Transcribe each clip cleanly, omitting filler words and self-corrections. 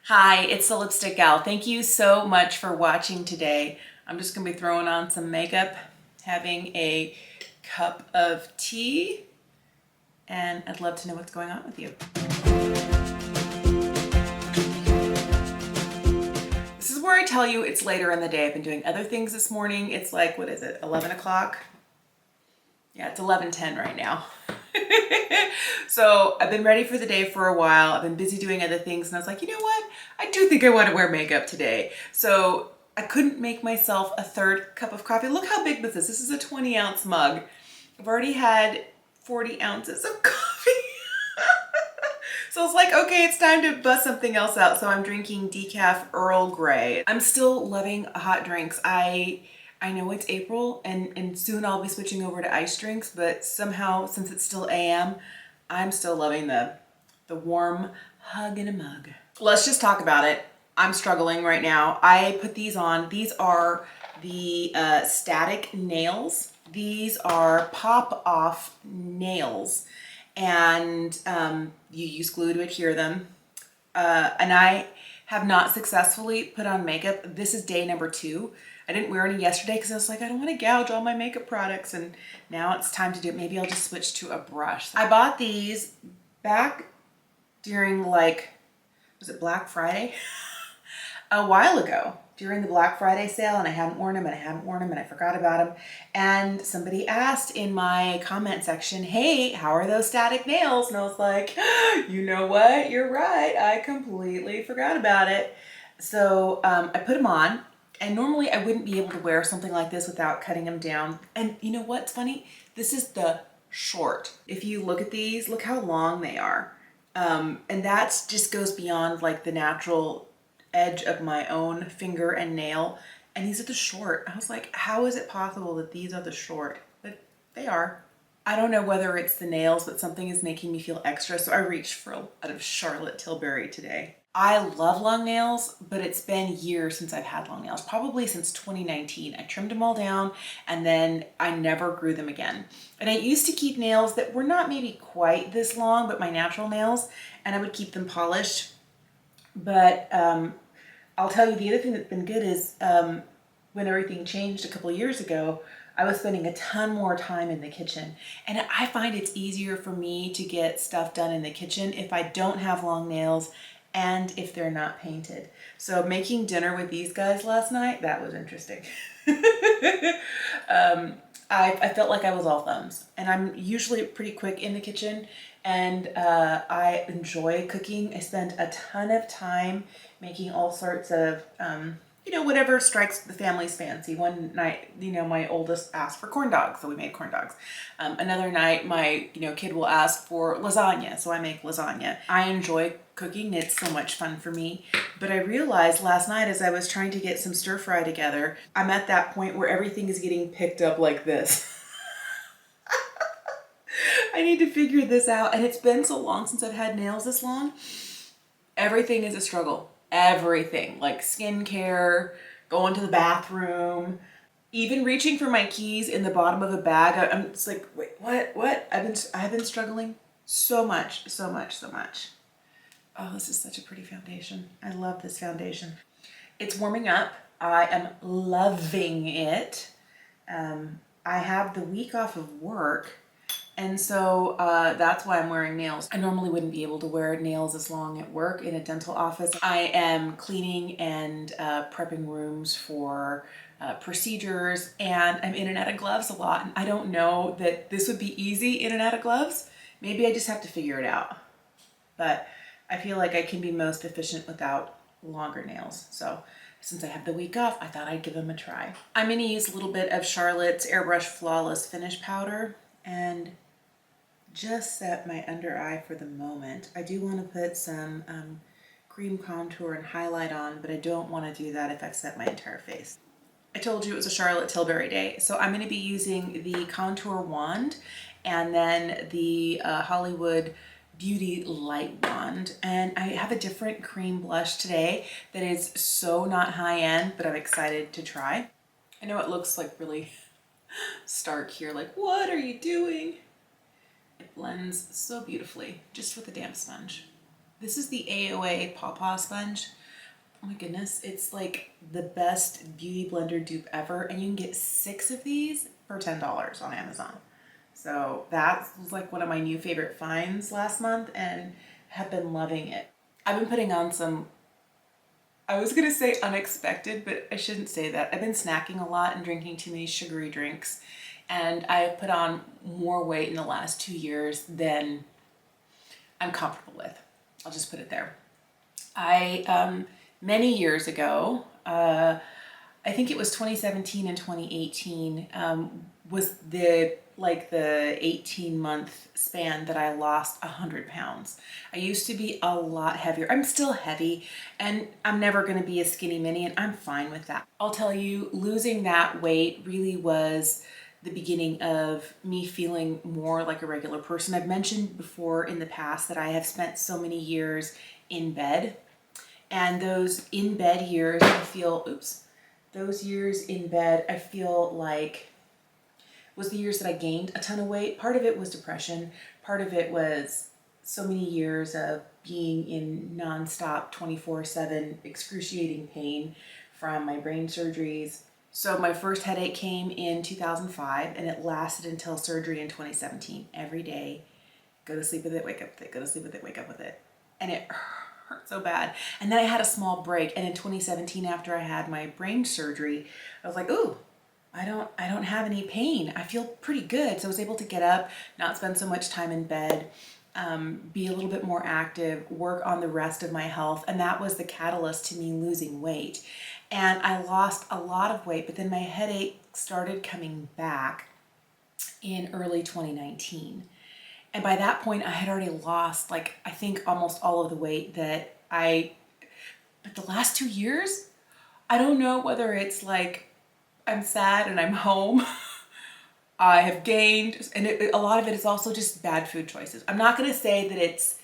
Hi, it's the Lipstick Gal. Thank you so much for watching today. I'm just gonna be throwing on some makeup, having a cup of tea, and I'd love to know what's going on with you. This is where I tell you it's later in the day. I've been doing other things this morning. It's like, what is it, 11 o'clock? Yeah, it's 11:10 right now. So I've been ready for the day for a while. I've been busy doing other things, and I was like, you know what? I do think I want to wear makeup today. So I couldn't make myself a third cup of coffee. Look how big this is. This is a 20-ounce mug. I've already had 40 ounces of coffee. So I was like, okay, it's time to bust something else out. So I'm drinking decaf Earl Grey. I'm still loving hot drinks. I know it's April and soon I'll be switching over to ice drinks, but somehow since it's still AM, I'm still loving the warm hug in a mug. Let's just talk about it. I'm struggling right now. I put these on. These are the static nails. These are pop-off nails, and you use glue to adhere them. And I have not successfully put on makeup. This is day number 2. I didn't wear any yesterday because I was like, I don't want to gouge all my makeup products, and now it's time to do it. Maybe I'll just switch to a brush. I bought these back during, like, was it Black Friday? A while ago during the Black Friday sale, and I hadn't worn them and I forgot about them. And somebody asked in my comment section, hey, how are those static nails? And I was like, you know what? You're right. I completely forgot about it. So I put them on, and normally I wouldn't be able to wear something like this without cutting them down. And you know what's funny? This is the short. If you look at these, look how long they are. And that just goes beyond like the natural edge of my own finger and nail. And these are the short. I was like, how is it possible that these are the short? But they are. I don't know whether it's the nails, but something is making me feel extra. So I reached for a lot of Charlotte Tilbury today. I love long nails, but it's been years since I've had long nails, probably since 2019. I trimmed them all down and then I never grew them again. And I used to keep nails that were not maybe quite this long, but my natural nails, and I would keep them polished. But I'll tell you, the other thing that's been good is when everything changed a couple of years ago, I was spending a ton more time in the kitchen. And I find it's easier for me to get stuff done in the kitchen if I don't have long nails and if they're not painted. So making dinner with these guys last night, that was interesting. I felt like I was all thumbs, and I'm usually pretty quick in the kitchen, and I enjoy cooking. I spend a ton of time making all sorts of whatever strikes the family's fancy. One night, my oldest asked for corn dogs, so we made corn dogs. Another night, my kid will ask for lasagna, so I make lasagna. I enjoy cooking. It's so much fun for me. But I realized last night as I was trying to get some stir fry together, I'm at that point where everything is getting picked up like this. I need to figure this out. And it's been so long since I've had nails this long. Everything is a struggle. Everything, like skincare, going to the bathroom, even reaching for my keys in the bottom of a bag. I'm just like, wait, what? I've been struggling so much. Oh, this is such a pretty foundation. I love this foundation. It's warming up. I am loving it. I have the week off of work, and so that's why I'm wearing nails. I normally wouldn't be able to wear nails as long at work in a dental office. I am cleaning and prepping rooms for procedures, and I'm in and out of gloves a lot. And I don't know that this would be easy in and out of gloves. Maybe I just have to figure it out. But I feel like I can be most efficient without longer nails. So since I have the week off, I thought I'd give them a try. I'm gonna use a little bit of Charlotte's Airbrush Flawless Finish Powder and just set my under eye for the moment. I do want to put some cream contour and highlight on, but I don't want to do that if I've set my entire face. I told you it was a Charlotte Tilbury day, so I'm going to be using the contour wand and then the Hollywood Beauty Light Wand. And I have a different cream blush today that is so not high-end, but I'm excited to try. I know it looks like really stark here, like, what are you doing? It blends so beautifully just with a damp sponge. This is the AOA Pawpaw Sponge. Oh my goodness, it's like the best beauty blender dupe ever, and you can get 6 of these for $10 on Amazon. So that was like one of my new favorite finds last month and have been loving it. I've been putting on some, I was gonna say unexpected, but I shouldn't say that. I've been snacking a lot and drinking too many sugary drinks, and I have put on more weight in the last 2 years than I'm comfortable with. I'll just put it there. Many years ago, I think it was 2017 and 2018, was the 18-month span that I lost 100 pounds. I used to be a lot heavier. I'm still heavy, and I'm never going to be a skinny mini, and I'm fine with that. I'll tell you, losing that weight really was the beginning of me feeling more like a regular person. I've mentioned before in the past that I have spent so many years in bed, and those in bed years, I feel, those years in bed, I feel like was the years that I gained a ton of weight. Part of it was depression. Part of it was so many years of being in nonstop 24/7 excruciating pain from my brain surgeries. So my first headache came in 2005 and it lasted until surgery in 2017. Every day, go to sleep with it, wake up with it, go to sleep with it, wake up with it. And it hurt so bad. And then I had a small break. And in 2017, after I had my brain surgery, I was like, ooh, I don't have any pain. I feel pretty good. So I was able to get up, not spend so much time in bed, be a little bit more active, work on the rest of my health. And that was the catalyst to me losing weight. And I lost a lot of weight, but then my headache started coming back in early 2019. And by that point, I had already lost, like, I think almost all of the weight that but the last 2 years, I don't know whether it's like I'm sad and I'm home. I have gained, and a lot of it is also just bad food choices. I'm not going to say that it's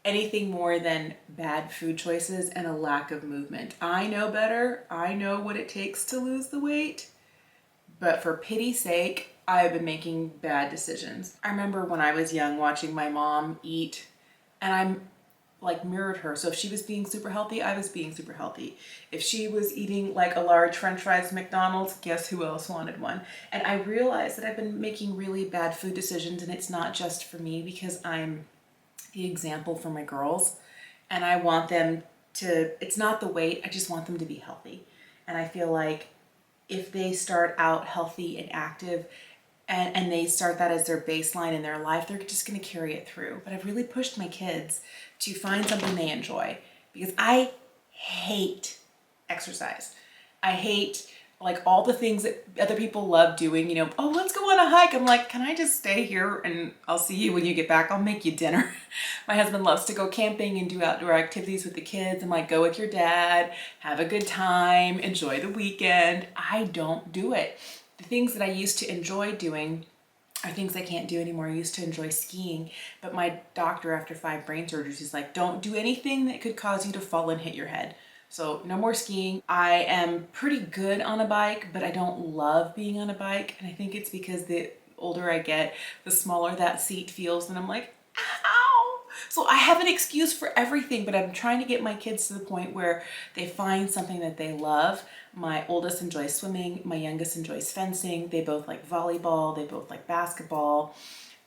anything more than bad food choices and a lack of movement. I know better. I know what it takes to lose the weight. But for pity's sake, I have been making bad decisions. I remember when I was young watching my mom eat, and I'm like mirrored her. So if she was being super healthy, I was being super healthy. If she was eating like a large French fries at McDonald's, guess who else wanted one? And I realized that I've been making really bad food decisions, and it's not just for me because I'm the example for my girls. And I want them to, it's not the weight, I just want them to be healthy. And I feel like if they start out healthy and active and they start that as their baseline in their life, they're just going to carry it through. But I've really pushed my kids to find something they enjoy, because I hate exercise. I hate like all the things that other people love doing, you know, oh, let's go on a hike. I'm like, can I just stay here and I'll see you when you get back? I'll make you dinner. My husband loves to go camping and do outdoor activities with the kids. I'm like, go with your dad, have a good time, enjoy the weekend. I don't do it. The things that I used to enjoy doing are things I can't do anymore. I used to enjoy skiing, but my doctor after 5 brain surgeries is like, don't do anything that could cause you to fall and hit your head. So no more skiing. I am pretty good on a bike, but I don't love being on a bike. And I think it's because the older I get, the smaller that seat feels. And I'm like, ow. So I have an excuse for everything, but I'm trying to get my kids to the point where they find something that they love. My oldest enjoys swimming. My youngest enjoys fencing. They both like volleyball. They both like basketball.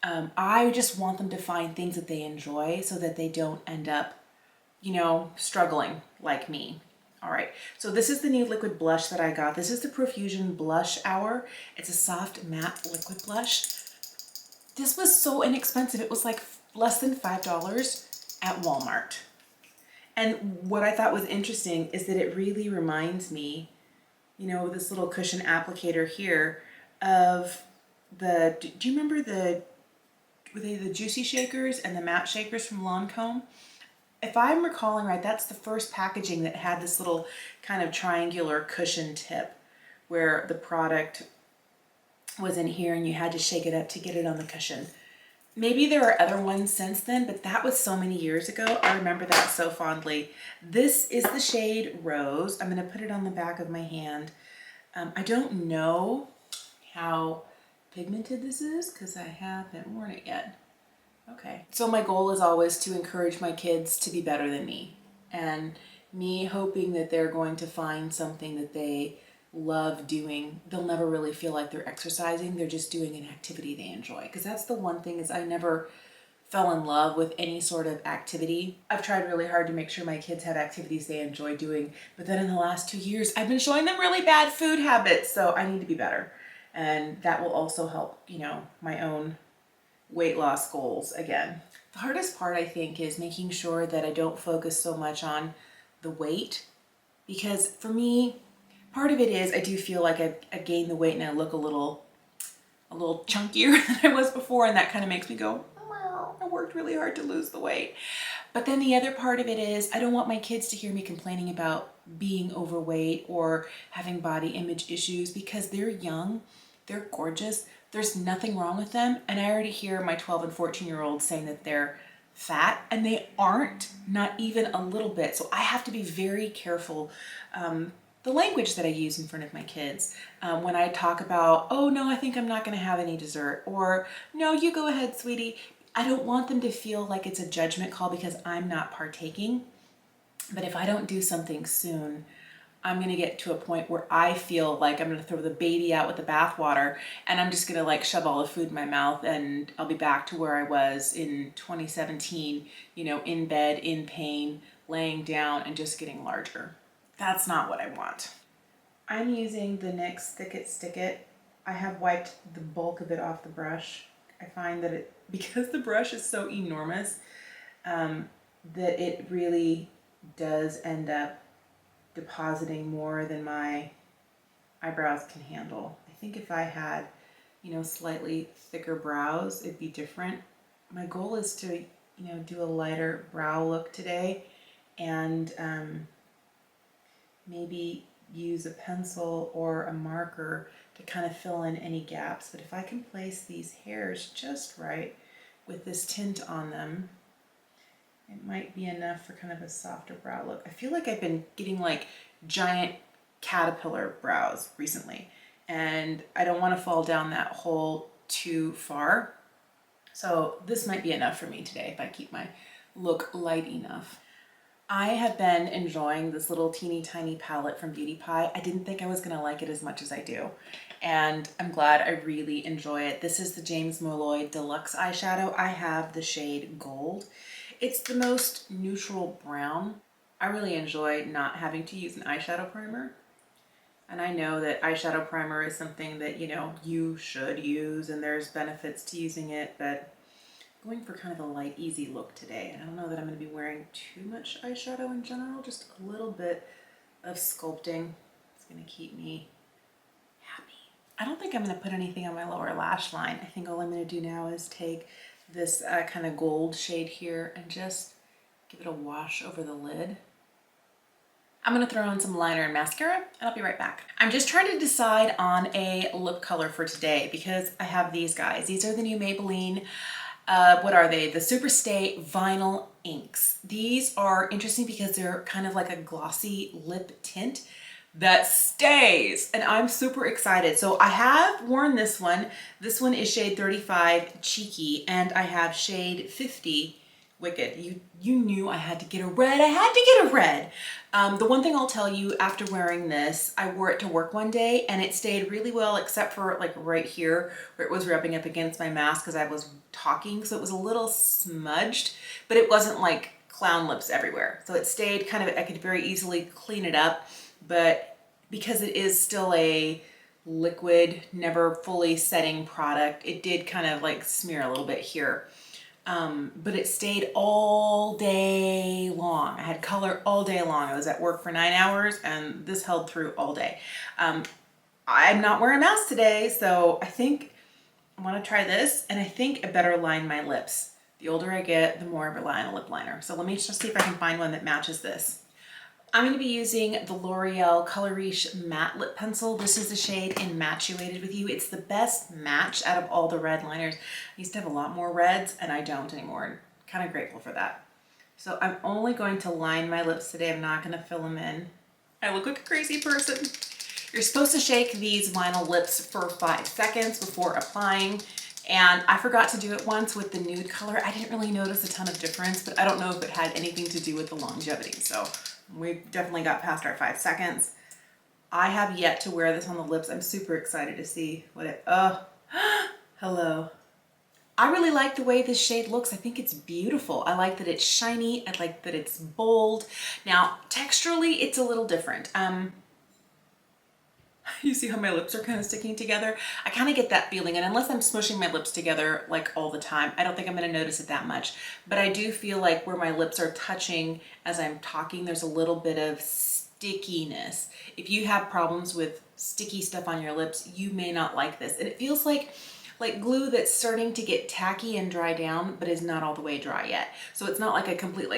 I just want them to find things that they enjoy so that they don't end up, you know, struggling like me. All right, so this is the new liquid blush that I got. This is the Profusion Blush Hour. It's a soft matte liquid blush. This was so inexpensive. It was like less than $5 at Walmart. And what I thought was interesting is that it really reminds me, you know, this little cushion applicator here of the, do you remember were they the Juicy Shakers and the Matte Shakers from Lancome? If I'm recalling right, that's the first packaging that had this little kind of triangular cushion tip where the product was in here and you had to shake it up to get it on the cushion. Maybe there are other ones since then, but that was so many years ago. I remember that so fondly. This is the shade Rose. I'm going to put it on the back of my hand. I don't know how pigmented this is because I haven't worn it yet. Okay. So my goal is always to encourage my kids to be better than me, and me hoping that they're going to find something that they love doing. They'll never really feel like they're exercising. They're just doing an activity they enjoy. Because that's the one thing, is I never fell in love with any sort of activity. I've tried really hard to make sure my kids have activities they enjoy doing, but then in the last 2 years, I've been showing them really bad food habits, so I need to be better. And that will also help, you know, my own weight loss goals again. The hardest part, I think, is making sure that I don't focus so much on the weight, because for me, part of it is I do feel like I gained the weight and I look a little chunkier than I was before, and that kind of makes me go, oh, well, I worked really hard to lose the weight. But then the other part of it is I don't want my kids to hear me complaining about being overweight or having body image issues, because they're young, they're gorgeous, there's nothing wrong with them, and I already hear my 12 and 14-year-olds saying that they're fat, and they aren't, not even a little bit. So I have to be very careful the language that I use in front of my kids. When I talk about, oh no, I think I'm not gonna have any dessert, or no, you go ahead, sweetie. I don't want them to feel like it's a judgment call because I'm not partaking. But if I don't do something soon, I'm gonna get to a point where I feel like I'm gonna throw the baby out with the bathwater, and I'm just gonna like shove all the food in my mouth, and I'll be back to where I was in 2017, you know, in bed, in pain, laying down, and just getting larger. That's not what I want. I'm using the NYX Thick It Stick It. I have wiped the bulk of it off the brush. I find that because the brush is so enormous, that it really does end up depositing more than my eyebrows can handle. I think if I had, you know, slightly thicker brows, it'd be different. My goal is to, you know, do a lighter brow look today, and maybe use a pencil or a marker to kind of fill in any gaps. But if I can place these hairs just right with this tint on them, it might be enough for kind of a softer brow look. I feel like I've been getting like giant caterpillar brows recently, and I don't want to fall down that hole too far. So this might be enough for me today if I keep my look light enough. I have been enjoying this little teeny tiny palette from Beauty Pie. I didn't think I was gonna like it as much as I do, and I'm glad I really enjoy it. This is the James Malloy Deluxe eyeshadow. I have the shade Gold. It's the most neutral brown. I really enjoy not having to use an eyeshadow primer. And I know that eyeshadow primer is something that, you know, you should use, and there's benefits to using it, but going for kind of a light, easy look today. And I don't know that I'm going to be wearing too much eyeshadow in general, just a little bit of sculpting. It's going to keep me happy. I don't think I'm going to put anything on my lower lash line. I think all I'm going to do now is take this kind of gold shade here and just give it a wash over the lid. I'm gonna throw on some liner and mascara, and I'll be right back. I'm just trying to decide on a lip color for today because I have these guys. These are the new Maybelline, what are they? The Superstay Vinyl Inks. These are interesting because they're kind of like a glossy lip tint that stays, and I'm super excited. So I have worn this one. This one is shade 35 Cheeky, and I have shade 50 Wicked. You knew I had to get a red. I had to get a red. The one thing I'll tell you, after wearing this, I wore it to work one day and it stayed really well, except for like right here where it was rubbing up against my mask because I was talking. So it was a little smudged, but it wasn't like clown lips everywhere. So it stayed kind of, I could very easily clean it up, but because it is still a liquid, never fully setting product, it did kind of like smear a little bit here. But it stayed all day long. I had color all day long. I was at work for 9 hours and this held through all day. I'm not wearing a mask today, so I think I want to try this, and I think I better line my lips. The older I get, the more I rely on a lip liner. So let me just see if I can find one that matches this. I'm going to be using the L'Oreal Color Riche Matte Lip Pencil. This is the shade Infatuated With You. It's the best match out of all the red liners. I used to have a lot more reds, and I don't anymore. I'm kind of grateful for that. So I'm only going to line my lips today. I'm not going to fill them in. I look like a crazy person. You're supposed to shake these vinyl lips for 5 seconds before applying, And I forgot to do it once with the nude color. I didn't really notice a ton of difference, but I don't know if it had anything to do with the longevity. So we definitely got past our 5 seconds. I have yet to wear this on the lips. I'm super excited to see what it, hello. I really like the way this shade looks. I think it's beautiful. I like that it's shiny. I like that it's bold. Now, texturally, it's a little different. You see how my lips are kind of sticking together? I kind of get that feeling, and unless I'm smushing my lips together like all the time, I don't think I'm going to notice it that much. But I do feel like where my lips are touching as I'm talking, there's a little bit of stickiness. If you have problems with sticky stuff on your lips, you may not like this. And it feels like glue that's starting to get tacky and dry down, but is not all the way dry yet. So it's not like a complete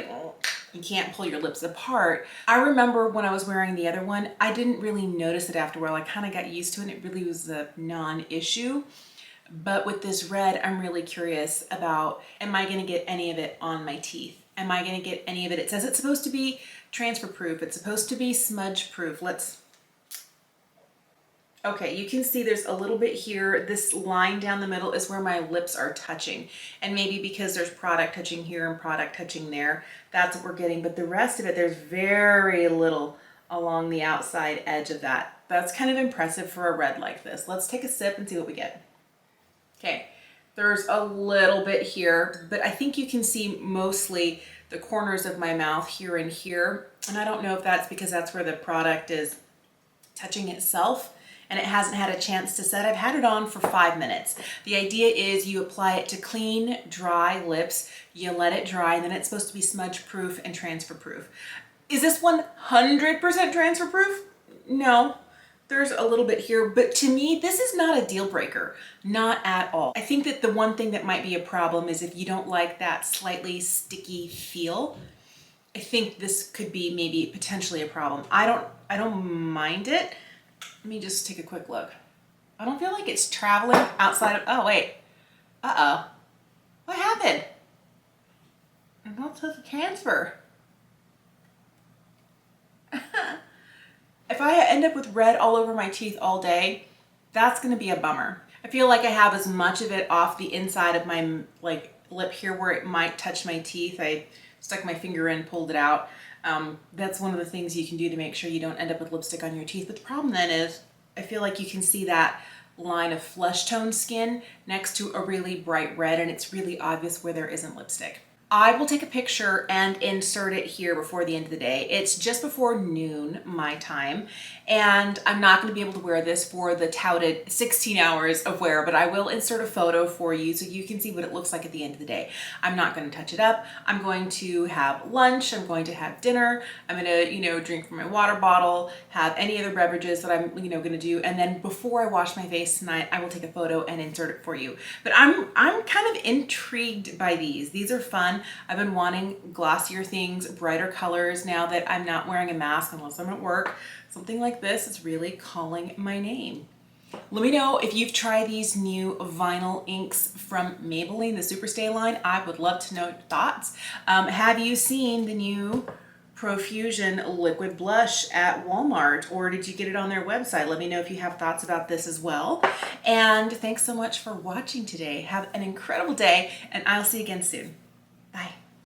you can't pull your lips apart. I remember when I was wearing the other one, I didn't really notice it after a while. I kind of got used to it and it really was a non-issue. But with this red, I'm really curious about, am I gonna get any of it on my teeth? Am I gonna get any of it? It says it's supposed to be transfer proof. It's supposed to be smudge proof. Okay, you can see there's a little bit here. This line down the middle is where my lips are touching. And maybe because there's product touching here and product touching there, that's what we're getting. But the rest of it, there's very little along the outside edge of that. That's kind of impressive for a red like this. Let's take a sip and see what we get. Okay, there's a little bit here, but I think you can see mostly the corners of my mouth here and here. And I don't know if that's because that's where the product is touching itself and it hasn't had a chance to set. I've had it on for 5 minutes. The idea is you apply it to clean, dry lips, you let it dry, and then it's supposed to be smudge proof and transfer proof. Is this 100% transfer proof? No, there's a little bit here, but to me, this is not a deal breaker, not at all. I think that the one thing that might be a problem is if you don't like that slightly sticky feel. I think this could be maybe potentially a problem. I don't mind it. Let me just take a quick look. I don't feel like it's traveling outside of, oh wait. Uh-oh. What happened? I'm not supposed to transfer. If I end up with red all over my teeth all day, that's gonna be a bummer. I feel like I have as much of it off the inside of my lip here where it might touch my teeth. I stuck my finger in, pulled it out. That's one of the things you can do to make sure you don't end up with lipstick on your teeth. But the problem then is, I feel like you can see that line of flesh tone skin next to a really bright red, and it's really obvious where there isn't lipstick. I will take a picture and insert it here before the end of the day. It's just before noon my time, and I'm not going to be able to wear this for the touted 16 hours of wear, but I will insert a photo for you so you can see what it looks like at the end of the day. I'm not going to touch it up. I'm going to have lunch. I'm going to have dinner. I'm going to, drink from my water bottle, have any other beverages that I'm, going to do. And then before I wash my face tonight, I will take a photo and insert it for you. But I'm kind of intrigued by these. These are fun. I've been wanting glossier things, brighter colors now that I'm not wearing a mask unless I'm at work. Something like this is really calling my name. Let me know if you've tried these new vinyl inks from Maybelline, the Superstay line. I would love to know your thoughts. Have you seen the new Profusion liquid blush at Walmart, or did you get it on their website? Let me know if you have thoughts about this as well. And thanks so much for watching today. Have an incredible day, and I'll see you again soon. Bye.